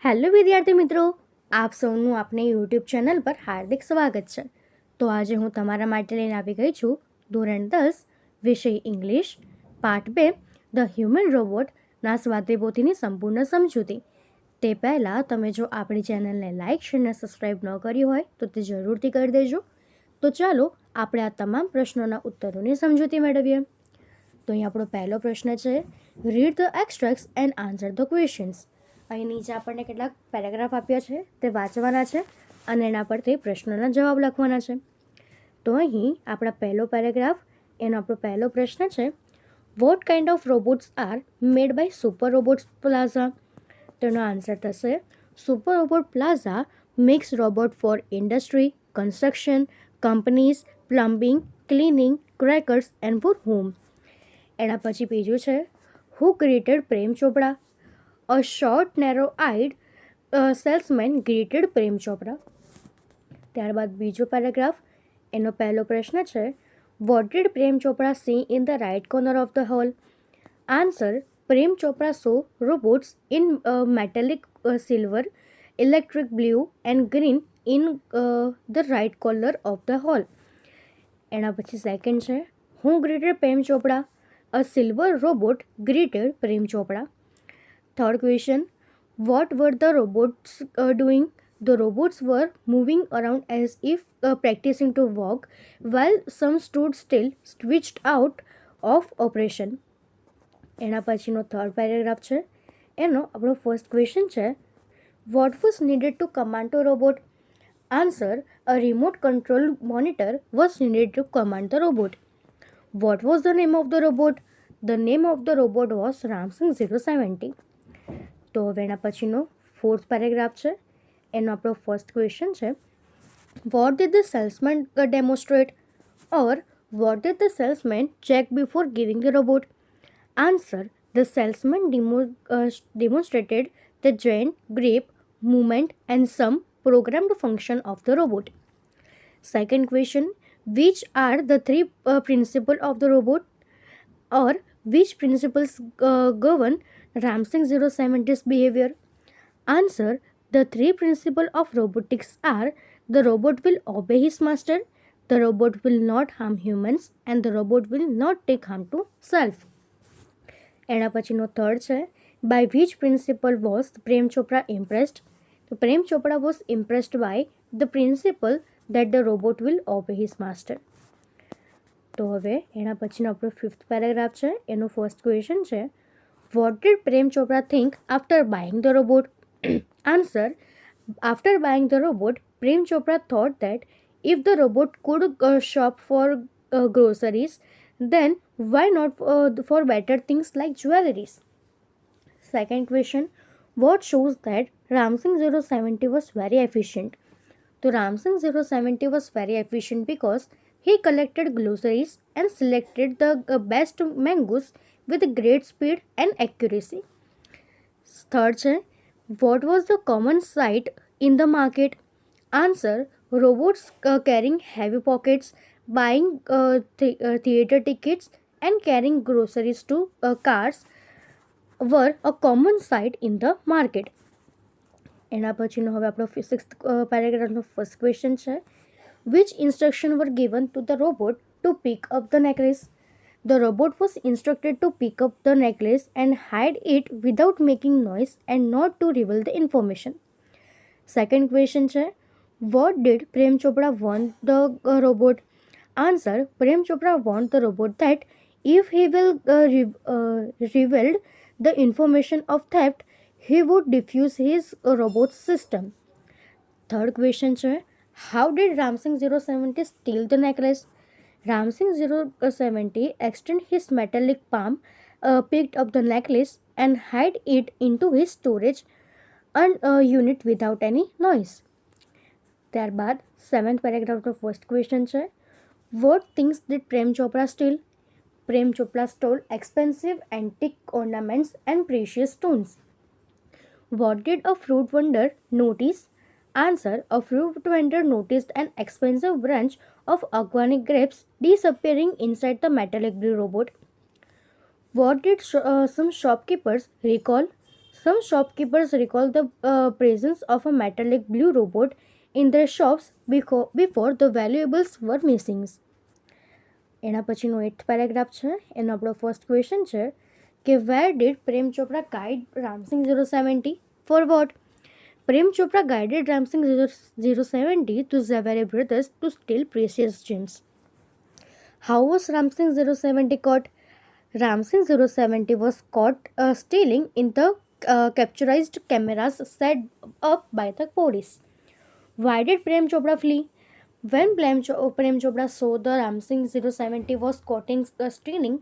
Hello વિદ્યાર્થી મિત્રો, આપ સૌનું આપને યુટ્યુબ ચેનલ પર હાર્દિક સ્વાગત છે. તો આજે હું તમારા માટે લઈને આવી ગઈ છું ધોરણ 10 વિષય ઇંગ્લિશ પાર્ટ 2 ધ હ્યુમન રોબોટના સ્વાધ્યાય પોથીની સંપૂર્ણ સમજૂતી. તે પહેલાં તમે જો આપણી ચેનલને લાઇક શેર અને સબસ્ક્રાઈબ ન કરી હોય તો તે જરૂરથી કરી દેજો. તો ચાલો આપણે આ તમામ પ્રશ્નોના ઉત્તરોની સમજૂતી મેળવીએ. તો અહીં આપણો પહેલો પ્રશ્ન છે, read the extracts and answer the questions. અહીં નીચે આપણને કેટલાક પેરેગ્રાફ આપ્યા છે તે વાંચવાના છે અને એના પરથી પ્રશ્નોના જવાબ લખવાના છે. તો અહીં આપણા પહેલો પેરેગ્રાફ એનો આપણો પહેલો પ્રશ્ન છે, what kind of robots are made by super robots plaza. તેનો આન્સર થશે, super robot plaza makes robot for industry, construction, companies, plumbing, cleaning, crackers and for home. એના પછી બીજું છે, હુ created Prem Chopra. A short, narrow-eyed salesman greeted પ્રેમ ચોપડા. ત્યારબાદ બીજો paragraph એનો પહેલો પ્રશ્ન છે, what did Prem Chopra see in the right corner of the hall. Answer, Prem Chopra saw robots in metallic silver, electric blue and green in the right corner of the hall. એના પછી second છે, who greeted Prem Chopra. A silver robot greeted Prem Chopra. Third question, what were the robots doing? The robots were moving around as if practicing to walk, while some stood still, switched out of operation. એના પછીનો third paragraph છે એનો આપણો first question છે, what was needed to command a robot? Answer, a remote control monitor was needed to command the robot. What was the name of the robot? The name of the robot was Ramsing 070. તો હવે એના પછીનો fourth paragraph છે એનો આપણો first question છે, what did the salesman demonstrate or what did the salesman check before giving the robot. Answer, the salesman demonstrated the joint, grip, movement and some programmed function of the robot. Second question, which are the three principles of the robot or which principles govern Ramsing 070's behavior? Answer, the three principles of robotics are, the robot will obey his master, the robot will not harm humans and the robot will not take harm to self. એના પછીનો third છે, by which principle was Prem Chopra impressed? The Prem Chopra was impressed by the principle that the robot will obey his master. તો હવે એના પછીનો આપણો fifth paragraph છે એનો ફર્સ્ટ ક્વેશ્ચન છે, what did Prem Chopra think after buying the robot? Answer, after buying the robot, Prem Chopra thought that if the robot could shop for groceries, then why not for better things like jewelries? Second question, what shows that Ramsing 070 was very efficient? So Ramsing 070 was very efficient because he collected groceries and selected the best mangoes with great speed and accuracy. Third છે, what was the common sight in the market? Answer, robots carrying heavy pockets, buying theater tickets and carrying groceries to cars were a common sight in the market. એના પછીનો હવે આપણો sixth પેરેગ્રાફનો first question છે, which instruction were given to the robot to pick up the necklace? The robot was instructed to pick up the necklace and hide it without making noise and not to reveal the information. Second question છે, what did Prem Chopra want the robot? Answer, Prem Chopra want the robot that if he will revealed the information of theft, he would defuse his robot system. Third question છે, how did Ramsing 070 steal the necklace? Ramsing 070 extended his metallic palm, picked up the necklace and hid it into his storage unit without any noise. ત્યારબાદ seventh પેરેગ્રાફનો first question છે, what things did Prem Chopra steal? Prem Chopra stole expensive antique ornaments and precious stones. What did a fruit vendor notice? Answer, a fruit vendor noticed an expensive branch of organic grapes disappearing inside the metallic blue robot. What did some shopkeepers recall? Some shopkeepers recall the presence of a metallic blue robot in their shops before the valuables were missing. એના પછીનો 8th paragraph છે. એનો આપણો first question છે કે where did Prem Chopra guide Ramsing 070 for what? Prem Chopra guided Ramsing 070 to Zaveri brothers to steal precious gems. How was Ramsing 070 caught? Ramsing 070 was caught stealing in the capturized cameras set up by the police. Why did Prem Chopra flee? When Prem Chopra saw the Ramsing 070 was caught in stealing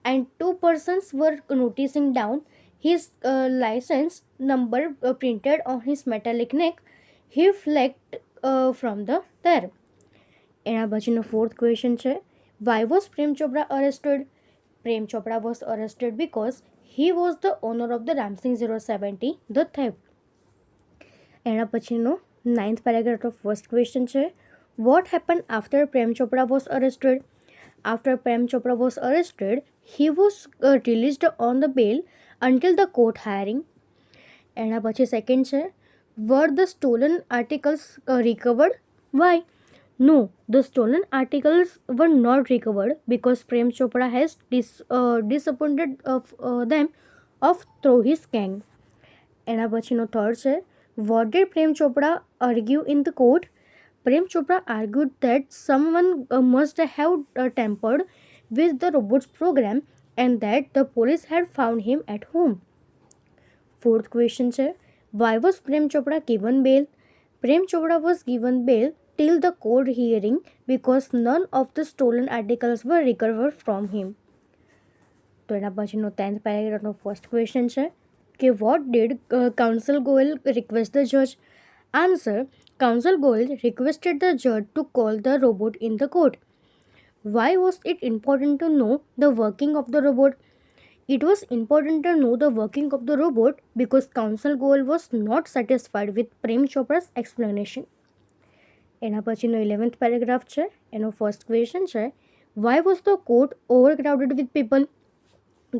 and two persons were noticing down his license number printed on his metallic neck, he fled from there. એના પછીનો fourth question છે why was Prem Chopra arrested? Prem Chopra was arrested because he was the owner of the Ramsing 070, the theft. એના પછીનો 9th paragraph of first question છે what happened after Prem Chopra was arrested? After Prem Chopra was arrested, he was released on the bail until the court hearing. એના પછી second છે were the stolen articles recovered? Why? No, the stolen articles were not recovered because Prem Chopra has disappointed of them of through his gang. એના પછીનો third છે what did Prem Chopra argue in the court? Prem Chopra argued that someone must have tampered with the robot's program and that the police had found him at home. Fourth question છે why was Prem Chopra given bail? Prem Chopra was given bail till the court hearing because none of the stolen articles were recovered from him. તો એના પછીનો 10th paragraphનો first question છે કે what did counsel Goel request the judge? Answer. Counsel Goel requested the judge to call the robot in the court. Why was it important to know the working of the robot? It was important to know the working of the robot because Counsel Goel was not satisfied with Prem Chopra's explanation. એના પછીનો 11th paragraph છે. એનો first question છે why was the court overcrowded with people?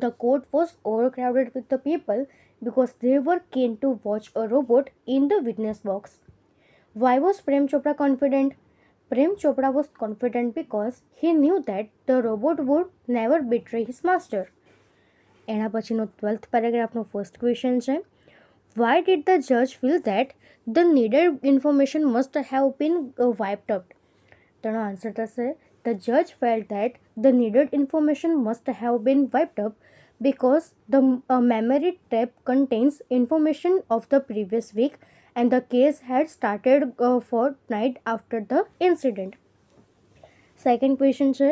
The court was overcrowded with the people because they were keen to watch a robot in the witness box. Why was Prem Chopra confident? Prem Chopra was confident because he knew that the robot would never betray his master. એના પછીનો 12th paragraphનો first question છે why did the judge feel that the needed information must have been wiped out? તેનો answer થશે the judge felt that the needed information must have been wiped up because the memory tape contains information of the previous week and the case had started a fortnight after the incident. Second question છે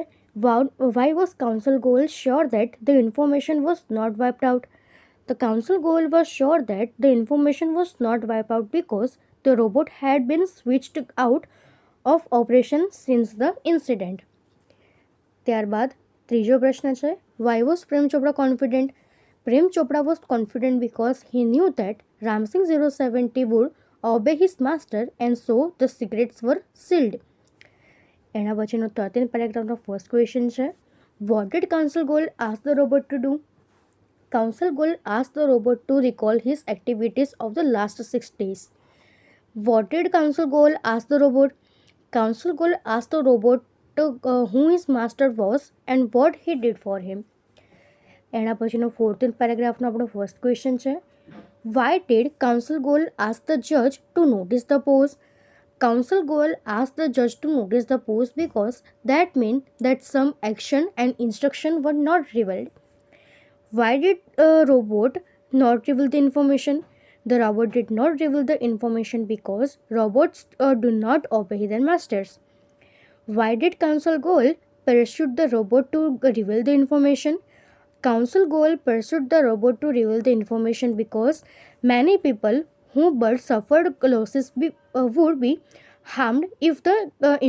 why was Counsel Goel sure that the information was not wiped out? The Counsel Goel was sure that the information was not wiped out because the robot had been switched out of operation since the incident. ત્યારબાદ ત્રીજો પ્રશ્ન છે why was Prem Chopra confident? Prem Chopra was confident because he knew that Ramsing 070 would obey his master and so the secrets were sealed. એના પછીનો 13th paragraphનો first question છે what did Counsel Goel ask the robot to do? Counsel Goel asked the robot to recall his activities of the last 6 days. What did Counsel Goel ask the robot? Counsel Goel asked the robot who his master was and what he did for him. એના પછીનો 14th paragraphનો આપણો first question છે why did Counsel Goel ask the judge to notice the pose? Counsel Goel asked the judge to notice the pose because that meant that some action and instruction were not revealed. Why did robot not reveal the information? The robot did not reveal the information because robots do not obey their masters. Why did Counsel Goel pursue the robot to reveal the information? Counsel Goel pursued the robot to reveal the information because many people who but suffered losses would be harmed if the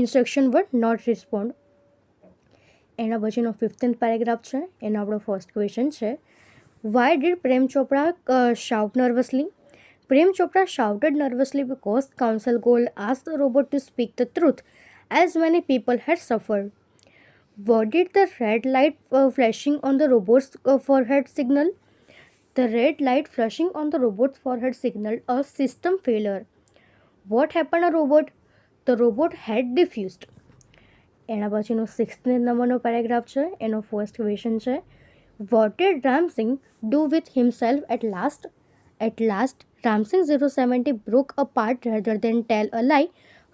instruction were not responded. એના પછીનો 15th paragraph છે એનો આપણો first question છે why did Prem Chopra shout nervously? Prem Chopra shouted nervously because Counsel Goel asked the robot to speak the truth as many people had suffered. What did the red light flashing on the robot's forehead signal? The red light flashing on the robot's forehead signaled a system failure. What happened to robot? The robot had diffused. એના પછીનો 16th નંબરનો paragraph છે. એનો first question છે, what did Ramsing do with himself at last? At last, Ramsing 070 broke apart rather than tell a lie,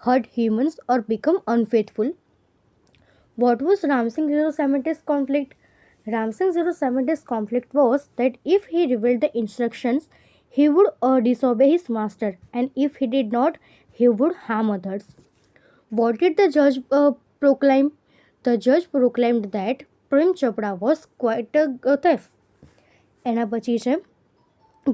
hurt humans, or become unfaithful. What was Ramsing 070's conflict? Ramsing 070's conflict was that if he revealed the instructions, he would disobey his master, and if he did not, he would harm others. What did the judge proclaim? The judge proclaimed that Prem Chopra was quite a thief. એના પછી છે,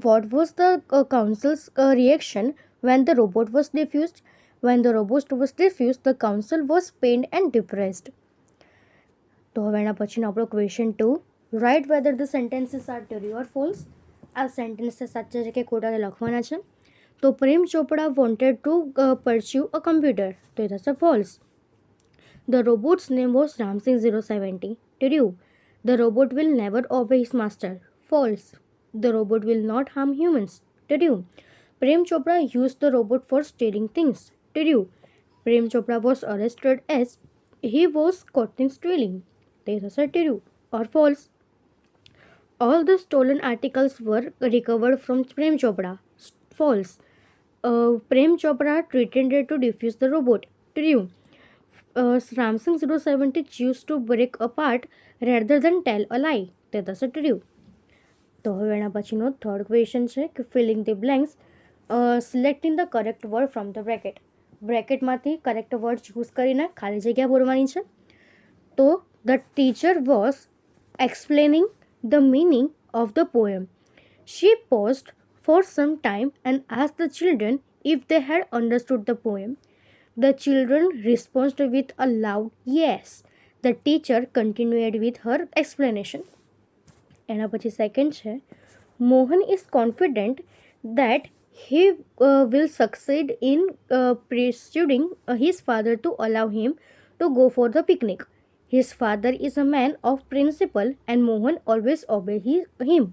what was the council's reaction when the robot was diffused? When the robot was diffused, the council was pained and depressed. તો હવે એના પછીનો આપણો question 2, write whether the sentences are true or false. આ sentence સાચા છે કે ખોટા તે લખવાના છે. તો પ્રેમ ચોપડા wanted to pursue a computer, તો એ થશે false. The robot's name was Ramsing 070. True. The robot will never obey his master. False. The robot will not harm humans. True. Prem Chopra used the robot for stealing things. True. Prem Chopra was arrested as he was caught in stealing. They are true or false. All the stolen articles were recovered from Prem Chopra. False. Prem Chopra pretended to defuse the robot. True. Ramsing 070 chose to break apart rather than tell a lie. That is true. તો હવે એના પછીનો third question છે કે filling the blanks, selecting the correct word from the bracket. બ્રેકેટમાંથી correct word choose કરીને ખાલી જગ્યા પૂરવાની છે. તો the teacher was explaining the meaning of the poem. She paused for some time and asked the children if they had understood the poem. The children responded with a loud yes. The teacher continued with her explanation. એના પછી second છે, Mohan is confident that he will succeed in persuading his father to allow him to go for the picnic. His father is a man of principle and Mohan always obeys him.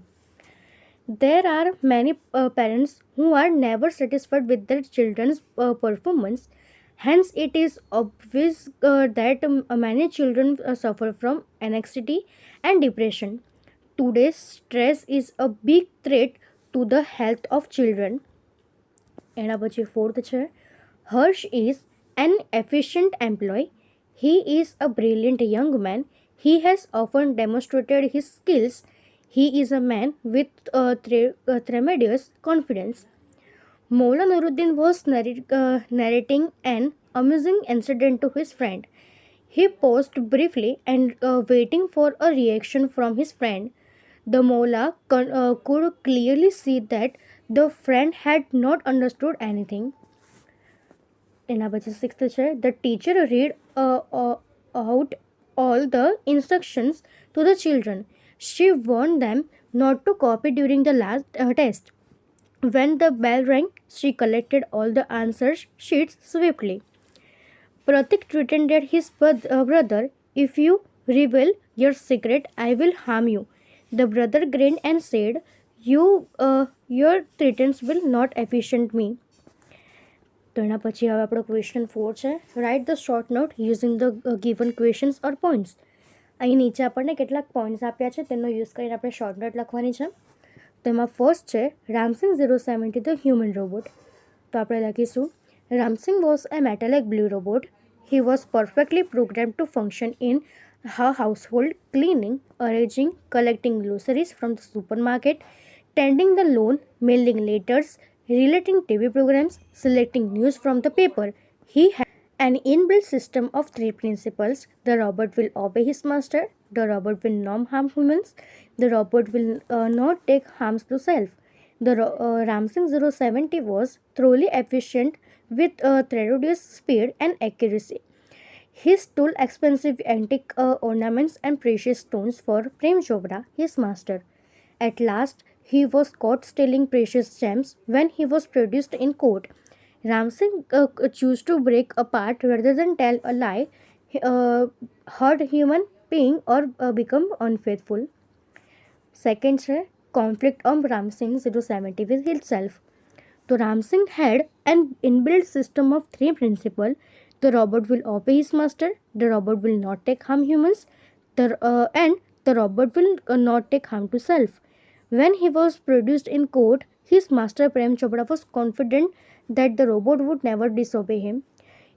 There are many parents who are never satisfied with their children's performance. Hence, it is obvious that many children suffer from anxiety and depression. Today's stress is a big threat to the health of children. એના પછી fourth છે, Harsh is an efficient employee. He is a brilliant young man. He has often demonstrated his skills. He is a man with tremendous confidence. Maula Nuruddin was narrating an amusing incident to his friend. He paused briefly and waiting for a reaction from his friend. The Maula could clearly see that the friend had not understood anything. એના પછી sixth છે, the teacher read out all the instructions to the children. She warned them not to copy during the last test. When the bell rang, she collected all the answer sheets swiftly. Pratik threatened his brother, if you reveal your secret, I will harm you. The brother grinned and said, your threats will not efficient me. તો એના પછી હવે આપણો question 4 છે, write the short note using the given questions or points. અહીં નીચે આપણને કેટલાક પોઈન્ટ્સ આપ્યા છે, તેનો યુઝ કરીને આપણે શોર્ટ નોટ લખવાની છે. તેમાં ફર્સ્ટ છે, રામસિંગ 070 ધ હ્યુમન રોબોટ. તો આપણે લખીશું, Ram Singh was A metallic blue robot. He was perfectly programmed to function in her household, cleaning, arranging, collecting groceries from the supermarket, tending the lawn, mailing letters, relating TV programs, selecting news from the paper. He had an inbuilt system of 3 principles. The robot will obey his master. The robot will not harm humans. The robot will not take harms to self. The Ramsing 070 was thoroughly efficient with tremendous speed and accuracy. He stole expensive antique ornaments and precious stones for Prem Chopra, his master. At last, he was caught stealing precious gems when he was produced in court. Ramsing chose to break apart rather than tell a lie, hurt human being or become unfaithful. Second, conflict of Ramsing 070 with itself. So Ramsing had an inbuilt system of three principles. The robot will obey his master, the robot will not take harm humans, and the robot will not take harm to self. When he was produced in court, his master Prem Chopra was confident that the robot would never disobey him.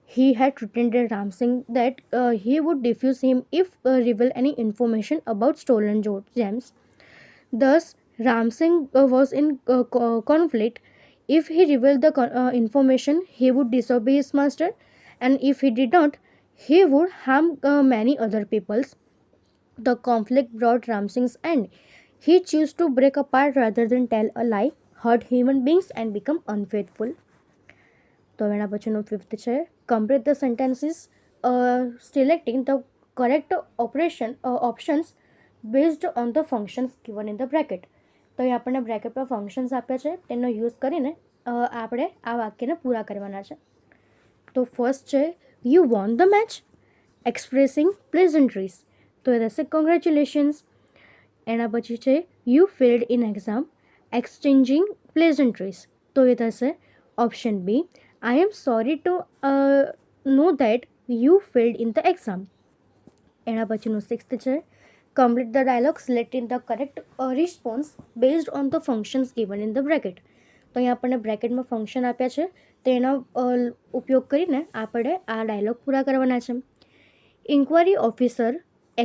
He had threatened Ram Singh that he would defuse him if reveal any information about stolen gems. Thus, Ram Singh was in conflict. If he revealed the information, he would disobey his master, and if he did not, he would harm many other peoples. The conflict brought Ram Singh's end. He chose to break apart rather than tell a lie, hurt human beings, and become unfaithful. તો એના પછીનું fifth છે complete the sentences selecting the correct options based on the functions given in the bracket. તો એ આપણને bracket પર functions આપ્યા છે તેનો યુઝ કરીને આપણે આ વાક્યને પૂરા કરવાના છે. તો ફર્સ્ટ છે you won the match, expressing pleasantries, તો એ થશે કોંગ્રેચ્યુલેશન્સ. એના પછી છે you failed in exam, exchanging pleasantries, તો એ થશે option B I am sorry to know that you failed in the exam. એના પછીનું સિક્સ્થ છે complete the dialogue selecting the correct response based on the functions given in the bracket. તો અહીં આપણને બ્રેકેટમાં function આપ્યા છે તેનો ઉપયોગ કરીને આપણે આ ડાયલોગ પૂરા કરવાના છે. Inquiry officer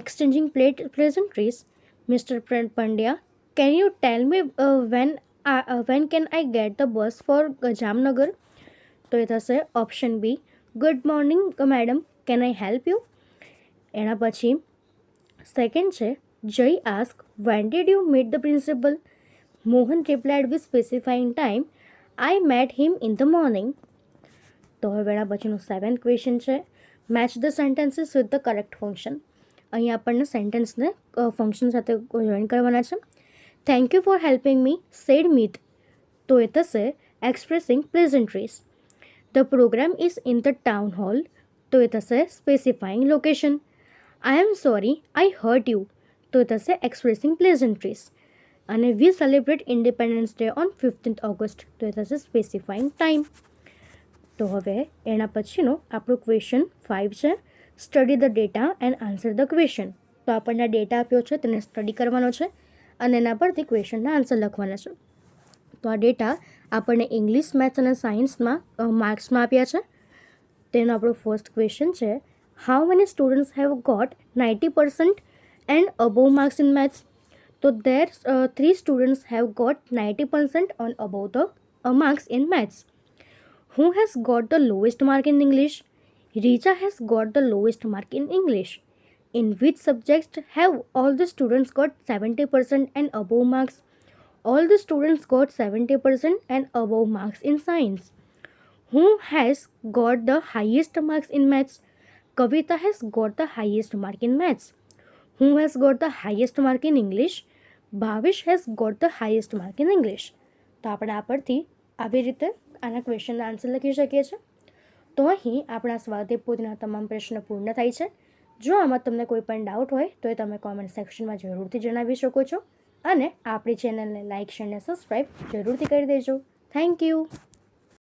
exchanging pleasantries, mister Pandya, can you tell me when can I get the bus for Jamnagar? તો એ થશે option B good morning madam, can I help you. એના પછી સેકન્ડ છે Jay ask when did you meet the principal, Mohan replied with specifying time, I met him in the morning. તો હવે એના પછીનું સેવન્થ ક્વેશ્ચન છે match the sentences with the correct function. અહીં આપણને સેન્ટેન્સને ફંક્શન સાથે જોઈન કરવાના છે. Thank you for helping me said Meet, તો એ થશે expressing pleasantries. The program is in the town hall, તો એ થશે specifying location. I am sorry I hurt you, તો એ થશે એક્સપ્રેસિંગ પ્લેઝન્ટ્રીઝ. અને we celebrate independence day on 15th August, તો એ થશે સ્પેસિફાઈંગ ટાઈમ. તો હવે એના પછીનો આપણો ક્વેશ્ચન 5 છે study the data and answer the question. તો આપણને ડેટા આપ્યો છે તેને સ્ટડી કરવાનો છે અને એના પરથી ક્વેશ્ચનના આન્સર લખવાના છે. તો આ ડેટા આપણને ઇંગ્લિશ, મેથ્સ અને સાયન્સમાં માર્ક્સમાં આપ્યા છે. તેનો આપણો ફર્સ્ટ ક્વેશ્ચન છે how many students have got 90% and above marks in maths. તો there 3 students have got 90% on above the marks in maths. Who has got the lowest mark in English? Richa has got the lowest mark in English. In which subject have all the students got 70% and above marks? All the students got 70% and above marks in science. Who has got the highest marks in maths? Kavita has got the highest mark in maths. Who has got the highest mark in English? Bhavish has got the highest mark in English. તો આપણે આ પરથી આવી રીતે આના ક્વેશ્ચનના answer લખી શકીએ છીએ. તો અહીં આપણા સ્વાધ્યાય પોથીના તમામ પ્રશ્નો પૂર્ણ થાય છે. જો આમાં તમને કોઈ પણ ડાઉટ હોય તો એ તમે કોમેન્ટ સેક્શનમાં જરૂરથી જણાવી શકો છો અને આપણી ચેનલને લાઇક, શેર અને સબસ્ક્રાઈબ જરૂરથી કરી દેજો. Thank you.